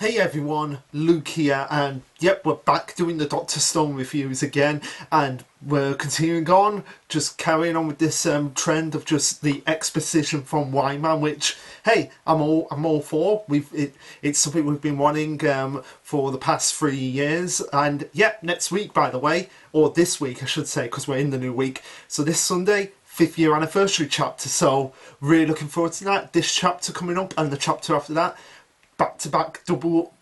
Hey everyone, Luke here, and yep, we're back doing the Doctor Stone reviews again, and we're continuing on, just carrying on with this trend of just the exposition from Whyman, which, hey, I'm all for. It's something we've been wanting for the past 3 years, and yeah, next week, by the way, or this week, I should say, because we're in the new week. So this Sunday, 5th year anniversary chapter. So really looking forward to that. This chapter coming up, and the chapter after that. Back-to-back double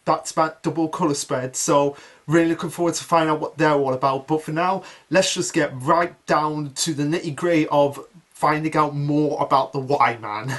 colour spread, so really looking forward to find out what they're all about. But for now, let's just get right down to the nitty-gritty of finding out more about the whyman.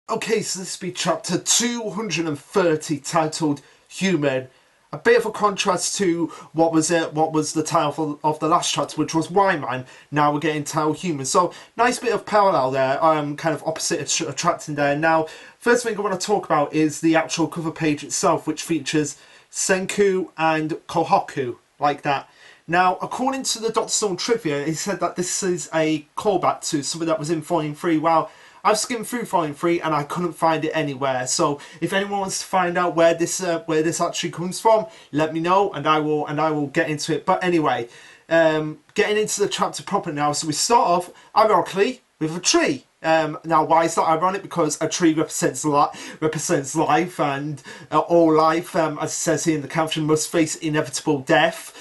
Okay, so this will be chapter 230, titled Human. A bit of a contrast to what was the title of the last chapter, which was Whyman. Now we're getting titled Human. So nice bit of parallel there, kind of opposite attracting there. Now, first thing I want to talk about is the actual cover page itself, which features Senku and Kohaku, like that. Now, according to the Doctor Stone trivia, he said that this is a callback to something that was in Volume 3. Well, I've skimmed through Volume 3 and I couldn't find it anywhere. So if anyone wants to find out where this actually comes from, let me know and I will get into it. But anyway, getting into the chapter proper now. So we start off, ironically, with a tree. Now, why is that ironic? Because a tree represents life, and all life, as it says here in the caption, must face inevitable death.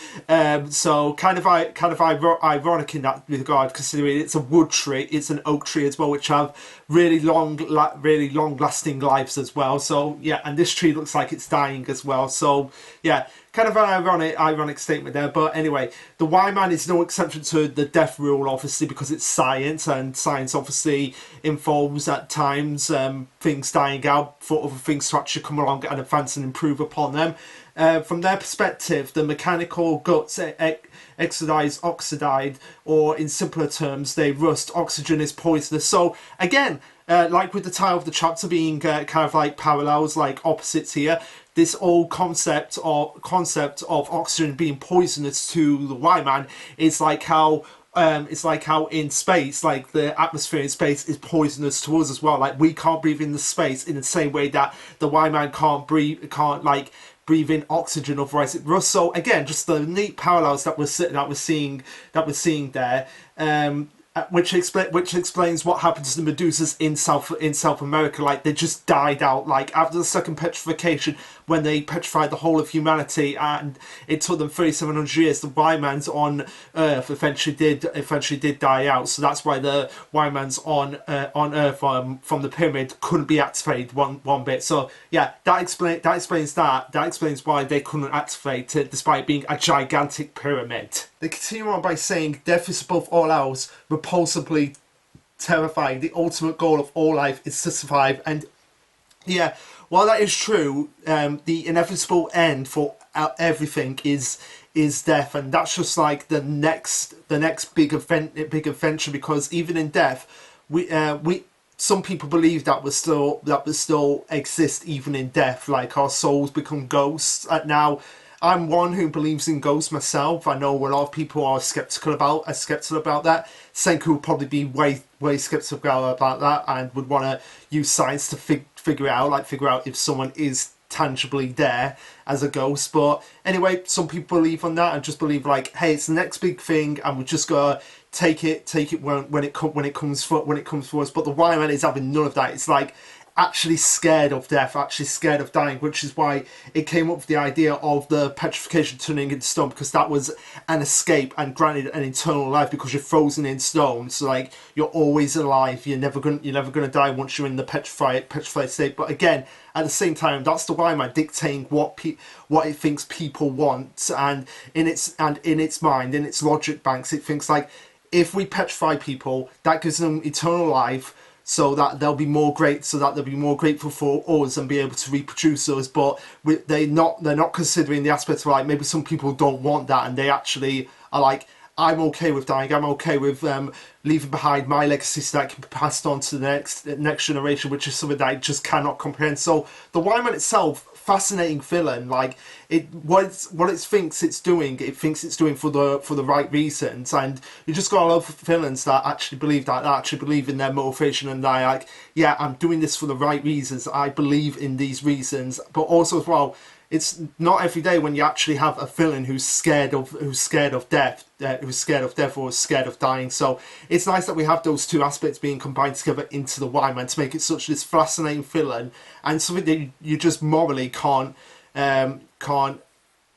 So kind of ironic in that regard, considering it's a wood tree, it's an oak tree as well, which have really long-lasting lives as well. So yeah, and this tree looks like it's dying as well. So yeah. Kind of an ironic statement there, but anyway, the whyman is no exception to the death rule, obviously, because it's science, and science obviously involves at times things dying out for other things to actually come along and advance and improve upon them. From their perspective, the mechanical guts oxidized, or in simpler terms, they rust. Oxygen is poisonous. So again, like with the title of the chapter being kind of like parallels, like opposites here, this old concept of oxygen being poisonous to the whyman is like how in space, like the atmosphere in space is poisonous to us as well. Like we can't breathe in the space in the same way that the whyman can't breathe in oxygen, otherwise it rusts. So again, just the neat parallels that we're seeing there. Which explains what happened to the Medusas in South America. Like they just died out. Like after the second petrification, when they petrified the whole of humanity, and it took them 3,700 years. The whymans on Earth eventually did die out. So that's why the whymans on Earth from the pyramid couldn't be activated one bit. So yeah, that explains why they couldn't activate it despite being a gigantic pyramid. They continue on by saying, death is above all else, repulsively terrifying. The ultimate goal of all life is to survive. And yeah, while that is true, the inevitable end for everything is death, and that's just like the next big adventure. Because even in death, some people believe that we still exist even in death. Like our souls become ghosts. Now, I'm one who believes in ghosts myself. I know a lot of people are skeptical about that. Senku would probably be way skeptical about that and would want to use science to figure out if someone is tangibly there as a ghost. But anyway, some people believe on that and just believe like, hey, it's the next big thing, and we just gotta take it when it comes for us. But the whyman is having none of that. It's like actually scared of death, actually scared of dying, which is why it came up with the idea of the petrification turning into stone, because that was an escape and granted an eternal life because you're frozen in stone. So like you're always alive, you're never gonna die once you're in the petrified state. But again, at the same time, that's the whyman dictating what it thinks people want, and in its mind, in its logic banks, it thinks like, if we petrify people, that gives them eternal life, so that they'll be more grateful for us and be able to reproduce us. But they're not considering the aspect of like, maybe some people don't want that, and they actually are like, I'm okay with dying, I'm okay with leaving behind my legacy so that it can be passed on to the next generation, which is something that I just cannot comprehend. So the whyman itself fascinating villain. Like what it thinks it's doing, it thinks it's doing for the right reasons, and you just got a lot of villains that actually believe that actually believe in their motivation, and they're like, yeah, I'm doing this for the right reasons. I believe in these reasons, but also as well, it's not every day when you actually have a villain who's scared of death, who's scared of death or is scared of dying. So it's nice that we have those two aspects being combined together into the Whyman to make it such this fascinating villain, and something that you just morally can't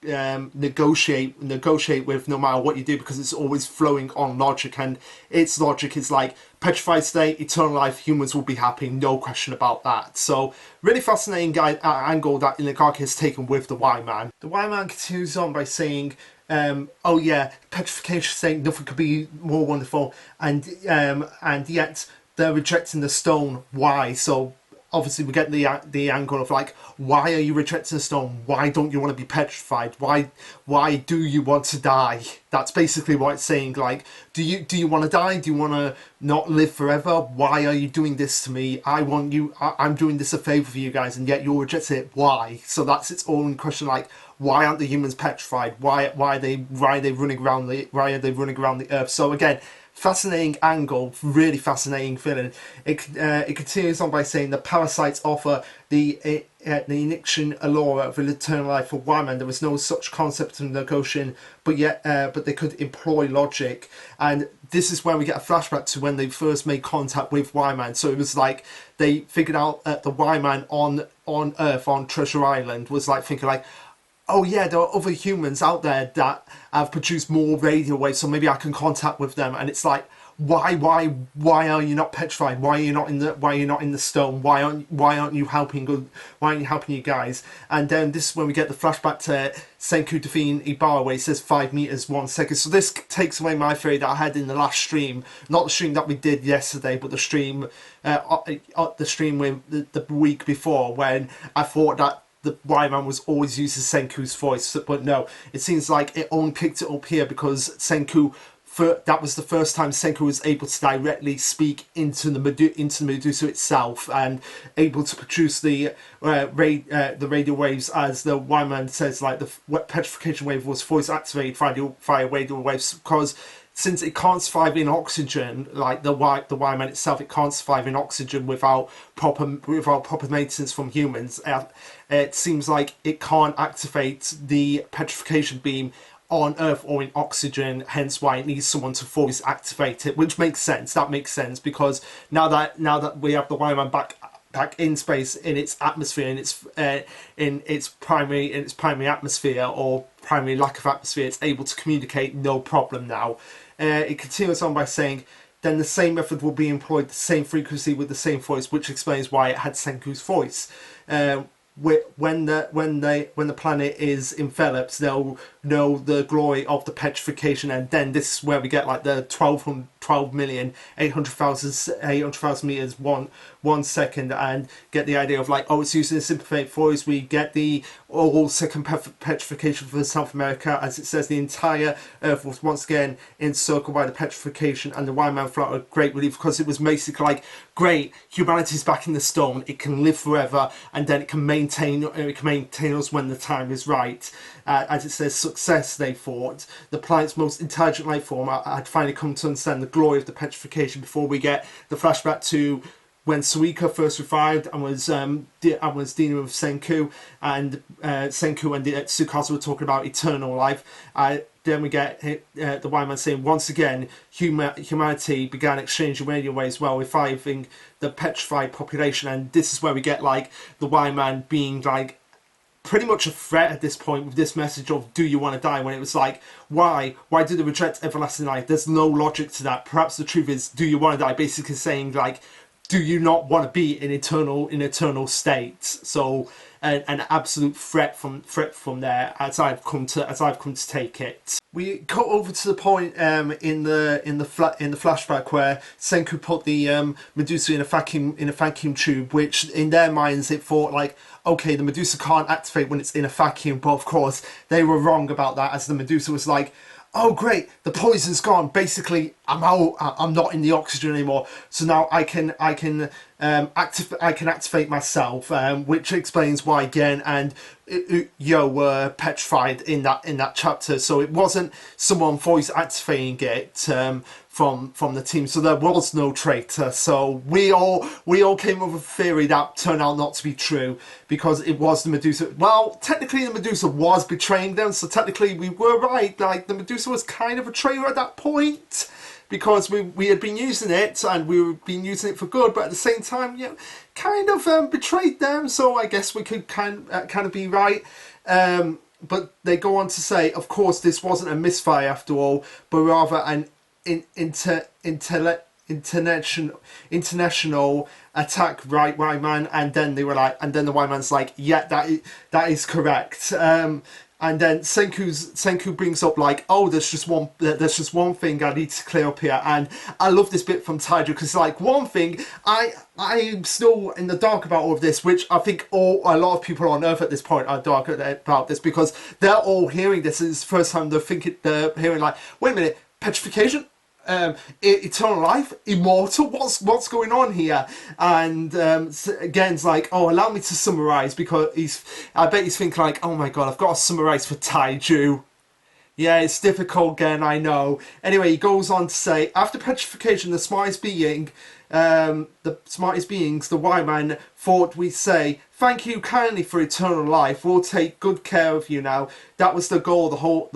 negotiate with no matter what you do, because it's always flowing on logic, and its logic is like petrified state, eternal life, humans will be happy, no question about that. So really fascinating angle that Inagaki has taken with the Whyman. The Whyman continues on by saying, oh yeah, petrification state, nothing could be more wonderful, and yet they're rejecting the stone. Why? So obviously we get the angle of like, why are you rejecting the stone? Why don't you want to be petrified? Why do you want to die? That's basically what it's saying. Like, do you want to die? Do you want to not live forever? Why are you doing this to me? I'm doing this a favor for you guys, and yet you'll reject it. Why? So that's its own question. Like, why aren't the humans petrified? Why are they running around the earth? So again, fascinating angle, really fascinating villain. It continues on by saying the parasites offer the Iniction allure of eternal life for Whyman. There was no such concept of negotiation, but they could employ logic. And this is where we get a flashback to when they first made contact with Whyman. So it was like they figured out the Whyman on Earth, on Treasure Island, was like thinking like, oh yeah, there are other humans out there that have produced more radio waves, so maybe I can contact with them. And it's like, why are you not petrified? Why are you not in the stone? Why aren't you helping? Why aren't you helping you guys? And then this is when we get the flashback to Senku defeating Ibara, where he says 5 meters 1 second. So this takes away my theory that I had in the last stream, not the stream that we did yesterday, but the stream with the week before, when I thought that the Whyman was always using Senku's voice, but no, it seems like it only picked it up here because that was the first time Senku was able to directly speak into the Medusa itself, and able to produce the radio waves, as the Whyman says, like the petrification wave was voice activated via radio waves, because since it can't survive in oxygen, like the Whyman itself, it can't survive in oxygen without proper maintenance from humans. It seems like it can't activate the petrification beam on Earth or in oxygen, hence why it needs someone to voice activate it, which makes sense. That makes sense, because now that we have the Whyman back in space, in its atmosphere, in its primary atmosphere, or primary lack of atmosphere, it's able to communicate no problem now. It continues on by saying, then the same method will be employed, the same frequency with the same voice, which explains why it had Senku's voice. When the planet is enveloped, they'll know the glory of the petrification, and then this is where we get like the 12,800,000 meters 1 second, and get the idea of like, oh, it's using a sympathetic voice. We get the second petrification for South America, as it says the entire Earth was once again encircled by the petrification, and the Whyman felt a great relief, because it was basically like, great, humanity's back in the stone, it can live forever, and then it can maintain us when the time is right. As it says, success, they thought. The planet's most intelligent life form had finally come to understand the glory of the petrification, before we get the flashback to when Suika first revived and was dealing with Senku, and Senku and Tsukasa were talking about eternal life. Then we get the Whyman saying, once again, humanity began exchanging radio waves while reviving the petrified population. And this is where we get like the Whyman being like pretty much a threat at this point, with this message of, do you want to die? When it was like, why do they reject everlasting life? There's no logic to that. Perhaps the truth is, do you want to die? Basically saying like, do you not want to be in eternal state? So an absolute threat from there, as I've come to take it. We cut over to the point in the flashback where Senku put the Medusa in a vacuum tube, which in their minds it thought like, okay, the Medusa can't activate when it's in a vacuum, but of course they were wrong about that, as the Medusa was like, oh great, the poison's gone. Basically, I'm out. I'm not in the oxygen anymore. So now I can activate myself, which explains why Gen and Yo were petrified in that chapter. So it wasn't someone voice activating it from the team. So there was no traitor. So we all came up with a theory that turned out not to be true, because it was the Medusa. Well, technically the Medusa was betraying them. So technically we were right. Like, the Medusa was kind of a traitor at that point, because we had been using it, and we were been using it for good, but at the same time, kind of betrayed them. So I guess we could kind of be right. But they go on to say, of course, this wasn't a misfire after all, but rather an international attack, right, whyman? And then they were like, and then the whyman's like, yeah, that is correct. And then Senku brings up like, oh, there's just one thing I need to clear up here. And I love this bit from Taiju, because like, one thing I'm still in the dark about all of this, which I think a lot of people on Earth at this point are dark about this, because they're all hearing this. It's the first time they're hearing like, wait a minute, petrification? Eternal life, immortal, what's going on here? And Gen's like, oh, allow me to summarize, because I bet he's thinking like, oh my god, I've got to summarize for Taiju. Yeah, it's difficult, Gen, I know. Anyway, he goes on to say, after petrification, the smartest beings, the whyman, thought we'd say, thank you kindly for eternal life. We'll take good care of you now. That was the goal the whole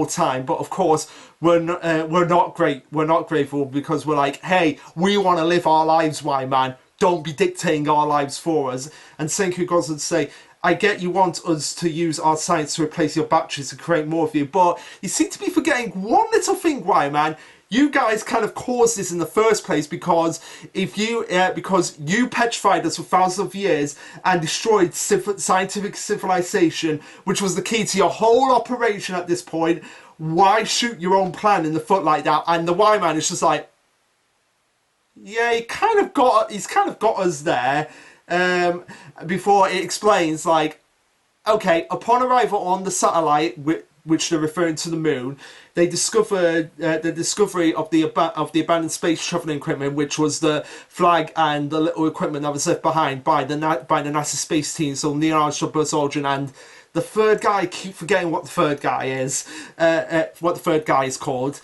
time. But of course, we're not grateful, because we're like, hey, we want to live our lives, whyman. Don't be dictating our lives for us. And Senku goes on to say, I get you want us to use our science to replace your batteries to create more of you, but you seem to be forgetting one little thing, whyman. You guys kind of caused this in the first place, because because you petrified us for thousands of years and destroyed scientific civilization, which was the key to your whole operation at this point. Why shoot your own plan in the foot like that? And the whyman is just like, yeah, he's kind of got us there. Before it explains, like, okay, upon arrival on the satellite, which they're referring to the moon, they discovered the discovery of the abandoned space traveling equipment, which was the flag and the little equipment that was left behind by the NASA space team. So Neil Armstrong, Buzz Aldrin, and the third guy. I keep forgetting what the third guy is. What the third guy is called.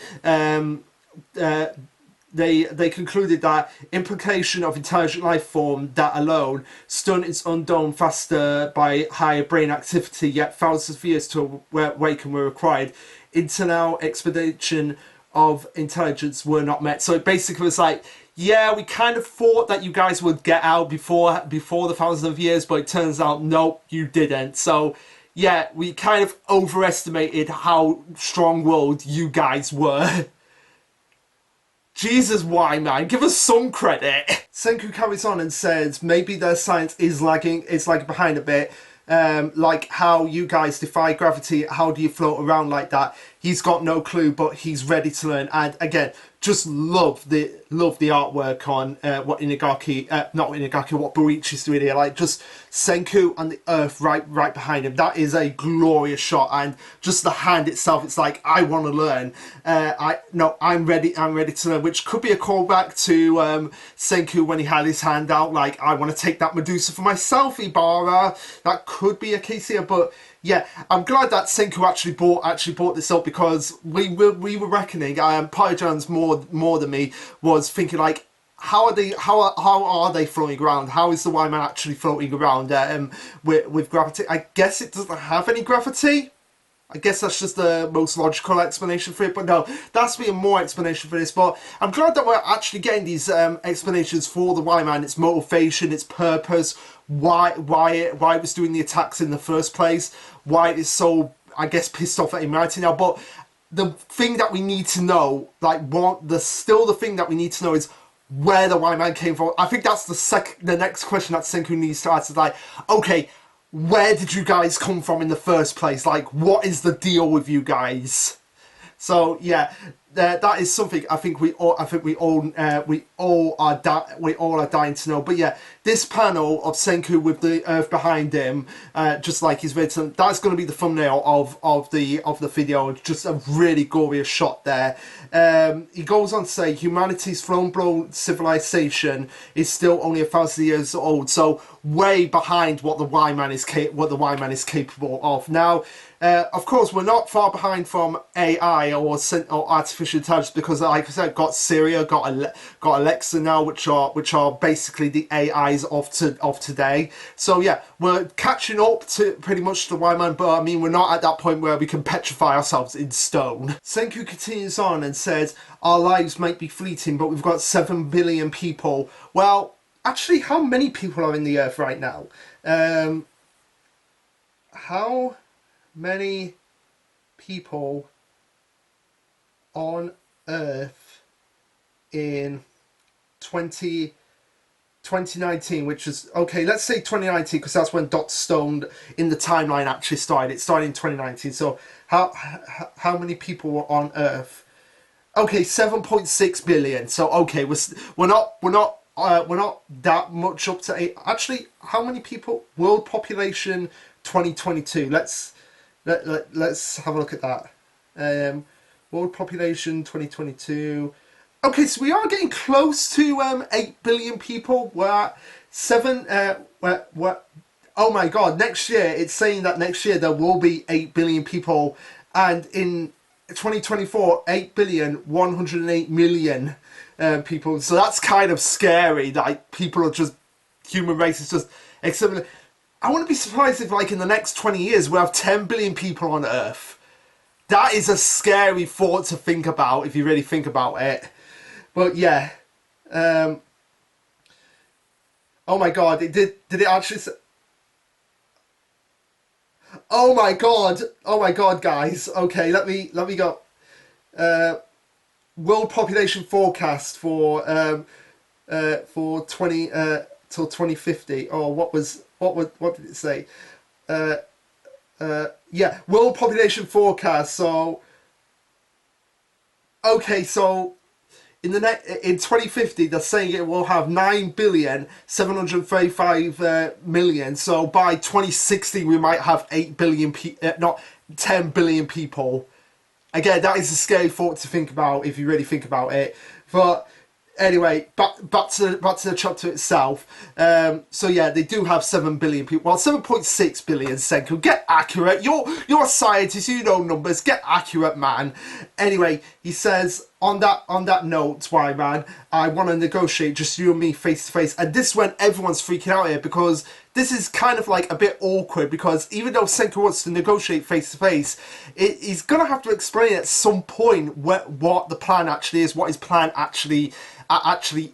They concluded that implication of intelligent life form that alone stun its undone faster by higher brain activity, yet thousands of years to awaken were required. Internal expedition of intelligence were not met. So it basically was like, yeah, we kind of thought that you guys would get out before the thousands of years, but it turns out, nope, you didn't. So yeah, we kind of overestimated how strong-willed you guys were. Jesus, whyman, give us some credit. Senku carries on and says maybe their science is lagging behind a bit. Like how you guys defy gravity, how do you float around like that? He's got no clue, but he's ready to learn. And again, just love the artwork on what Boichi's doing here. Like, just Senku and the Earth right behind him. That is a glorious shot, and just the hand itself. It's like, I want to learn. I'm ready to learn. Which could be a callback to Senku when he had his hand out. Like, I want to take that Medusa for myself, Ibara. That could be a case here, but. Yeah, I'm glad that Senku actually brought this up, because we were reckoning. Pi Jones more than me was thinking like, how are they floating around? How is the whyman actually floating around with gravity? I guess it doesn't have any gravity. I guess that's just the most logical explanation for it, but no, there has to be a more explanation for this. But I'm glad that we're actually getting these explanations for the whyman, its motivation, its purpose, why it was doing the attacks in the first place, why it is so, I guess, pissed off at humanity now. But the thing that we need to know, the thing that we need to know is where the whyman came from. I think that's the next question that Senku needs to answer. Like, okay, where did you guys come from in the first place? Like, what is the deal with you guys? So, yeah, that is something I think we all are dying to know. But yeah, this panel of Senku with the Earth behind him, just like he's written, that's going to be the thumbnail of the video. Just a really glorious shot there. He goes on to say humanity's throne-blown civilization is still only 1,000 years old, so way behind what the whyman is capable of. Now, of course, we're not far behind from AI or artificial intelligence because, like I said, got Syria, got Alexa now, which are basically the AIs of today. So yeah, we're catching up to pretty much the whyman, but I mean, we're not at that point where we can petrify ourselves in stone. Senku continues on and says, "Our lives might be fleeting, but we've got 7 billion people." Well, actually, how many people are in the Earth right now? How many people on Earth in 2019, which is, okay, let's say 2019 because that's when Dr. Stone in the timeline actually started. It started in 2019. So how many people were on Earth? Okay, 7.6 billion. So okay, we're not that much up to 8. Actually, how many people? World population 2022. Let's have a look at that. World population 2022. Okay, so we are getting close to 8 billion people. We're at 7. Oh my God! Next year, it's saying that next year there will be 8 billion people, and in 2024, 8,108,000,000 people. So that's kind of scary. Like people are just human race is just except. I wouldn't be surprised if, like, in the next 20 years, we have 10 billion people on Earth. That is a scary thought to think about, if you really think about it. But, yeah. Oh, my God. Did it actually say... Oh, my God. Oh, my God, guys. Okay, let me go. World population forecast for 20... till 2050. Oh, what did it say? Yeah, world population forecast. So, okay, so in 2050, they're saying it will have 9,735,000,000. So by 2060, we might have 8 billion not 10 billion people. Again, that is a scary thought to think about if you really think about it. But anyway, back to the chapter itself. So yeah, they do have 7 billion people. Well, 7.6 billion, Senku. Get accurate. You're a scientist. You know numbers. Get accurate, man. Anyway, he says on that note, why, man? I want to negotiate just you and me face to face. And this is when everyone's freaking out here because this is kind of like a bit awkward because even though Senku wants to negotiate face to face, he's gonna have to explain at some point what the plan actually is, what his plan actually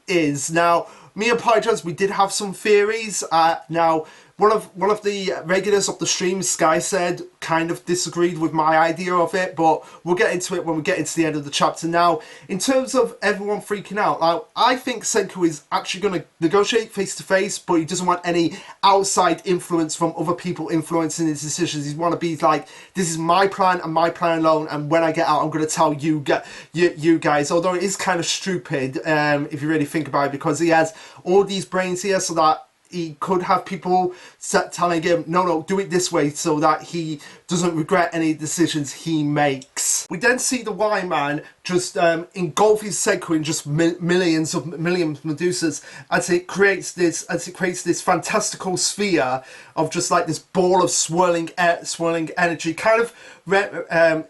is. Now, me and Pyjaz, we did have some theories. Now, one of the regulars of the stream, Sky said, kind of disagreed with my idea of it, but we'll get into it when we get into the end of the chapter. Now, in terms of everyone freaking out, now, I think Senku is actually going to negotiate face to face, but he doesn't want any outside influence from other people influencing his decisions. He want to be like, this is my plan and my plan alone, and when I get out, I'm going to tell you guys. Although it is kind of stupid, if you really think about it, because he has all these brains here, so that he could have people telling him, no, do it this way, so that he doesn't regret any decisions he makes. We then see the whyman just engulf his Senku in just millions of Medusas as it creates this fantastical sphere of just like this ball of swirling energy, kind of there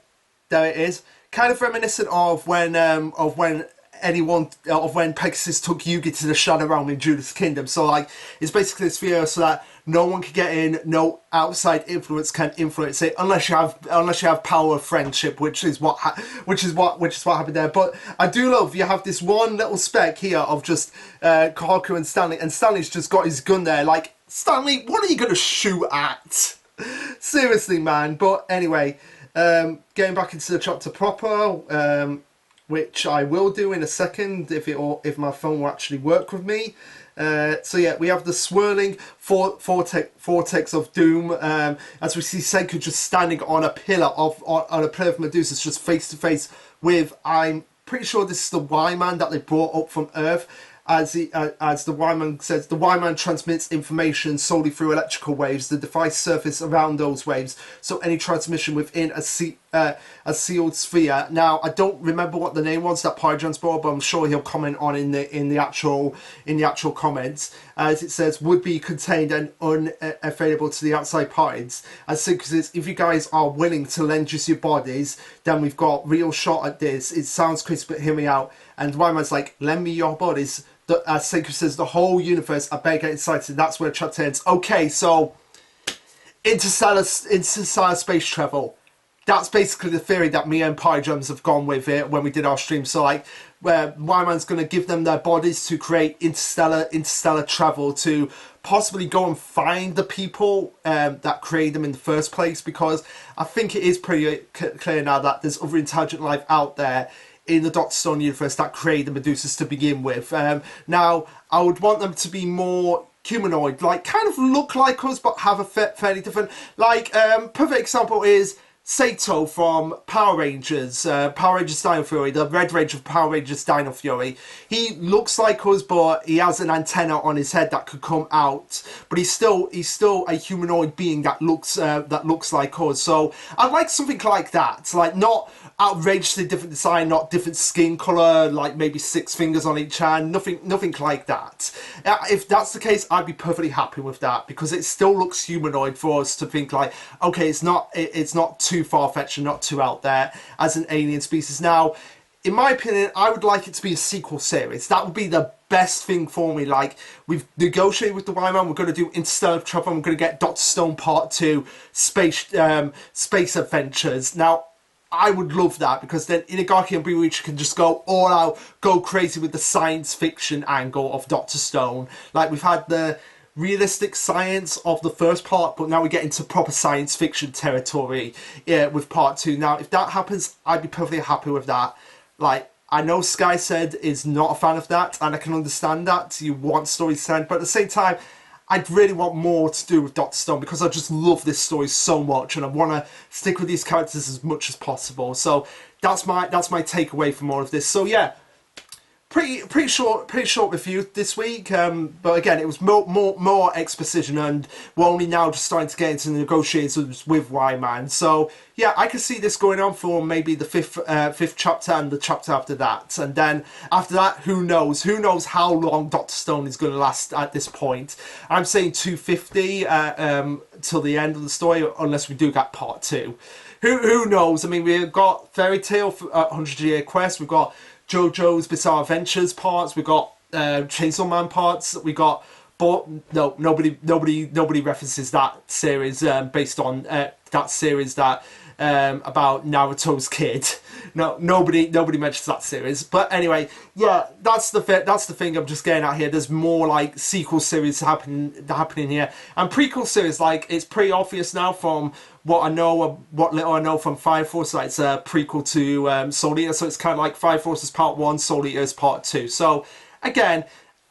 it is, kind of reminiscent of when Pegasus took Yugi to the Shadow Realm in Judah's Kingdom. So like, it's basically a sphere so that no one can get in, no outside influence can influence it, unless you have power of friendship, which is what happened there. But I do love you have this one little speck here of just Kohaku and Stanley, and Stanley's just got his gun there. Like, Stanley, what are you gonna shoot at? Seriously, man. But anyway, getting back into the chapter proper. Which I will do in a second if my phone will actually work with me. So yeah, we have the swirling vortex of doom as we see Senku just standing on a pillar of Medusas, just face to face with, I'm pretty sure this is the whyman that they brought up from Earth. As the whyman says, the whyman transmits information solely through electrical waves. The device surface around those waves, so any transmission within a sealed sphere. Now, I don't remember what the name was that Pyjan's brought, but I'm sure he'll comment on in the actual comments. As it says, would be contained and unavailable to the outside parties. As Senku says, if you guys are willing to lend us your bodies, then we've got real shot at this. It sounds crazy, but hear me out. And Wyman's like, lend me your bodies. As Senku says, the whole universe, I better get excited. That's where the chapter ends. Okay, so interstellar space travel. That's basically the theory that me and Pyjams have gone with it when we did our stream. So like, where Wyman's going to give them their bodies to create interstellar travel, to possibly go and find the people that created them in the first place, because I think it is pretty clear now that there's other intelligent life out there in the Dr. Stone universe that created the Medusas to begin with. Now, I would want them to be more humanoid, like kind of look like us, but have a fairly different, like, perfect example is Sato from Power Rangers Dino Fury, the Red Ranger of Power Rangers Dino Fury. He looks like us, but he has an antenna on his head that could come out. But he's still a humanoid being that looks like us. So I'd like something like that, like not outrageously different design, not different skin color, like maybe 6 fingers on each hand, nothing like that. If that's the case, I'd be perfectly happy with that, because it still looks humanoid for us to think like, okay, it's not too far-fetched and not too out there as an alien species. Now, in my opinion, I would like it to be a sequel series. That would be the best thing for me. Like, we've negotiated with the Whyman, we're going to do Interstellar Travel, we're going to get Dr. Stone Part 2, Space Adventures. Now, I would love that, because then Inagaki and Breach can just go all out, go crazy with the science fiction angle of Dr. Stone. Like, we've had the realistic science of the first part, but now we get into proper science fiction territory with Part 2. Now, if that happens, I'd be perfectly happy with that. Like, I know Sky said is not a fan of that, and I can understand that. You want stories to end, but at the same time, I'd really want more to do with Dr. Stone, because I just love this story so much, and I want to stick with these characters as much as possible. So that's my takeaway from all of this. So yeah, pretty short review this week. But again, it was more exposition, and we're only now just starting to get into the negotiations with Whyman. So yeah, I can see this going on for maybe the fifth chapter and the chapter after that, and then after that, who knows how long Dr. Stone is going to last at this point. I'm saying 250 till the end of the story, unless we do get Part 2. Who knows? I mean, we've got Fairy Tail 100-Year Quest, we've got JoJo's Bizarre Adventures parts, we got Chainsaw Man parts, we got, but no, nobody references that series based on that series that about Naruto's kid. No, nobody mentions that series. But anyway, yeah, that's the thing I'm just getting at here. There's more like sequel series happening here, and prequel series. Like, it's pretty obvious now from what I know, what little I know from Fire Force, that it's a prequel to Soul Eater. So it's kind of like Fire Force is Part 1, Soul Eater is Part 2. So again,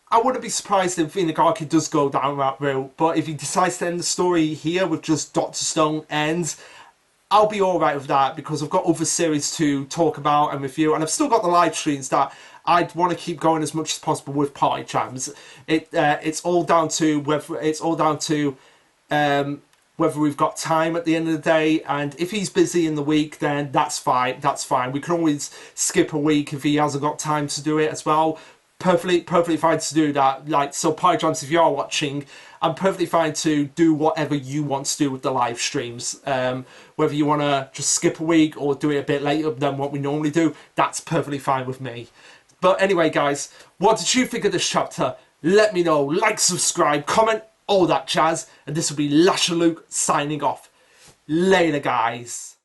I wouldn't be surprised if Inagaki does go down that route, but if he decides to end the story here with just Dr. Stone ends, I'll be alright with that, because I've got other series to talk about and review, and I've still got the live streams that I'd want to keep going as much as possible with Party Jams. It's all down to whether we've got time at the end of the day, and if he's busy in the week, then that's fine. We can always skip a week if he hasn't got time to do it as well. Perfectly fine to do that. Like, so Party Jams, if you are watching, I'm perfectly fine to do whatever you want to do with the live streams. Whether you want to just skip a week or do it a bit later than what we normally do, that's perfectly fine with me. But anyway, guys, what did you think of this chapter? Let me know. Like, subscribe, comment, all that jazz. And this will be Lasherluke signing off. Later, guys.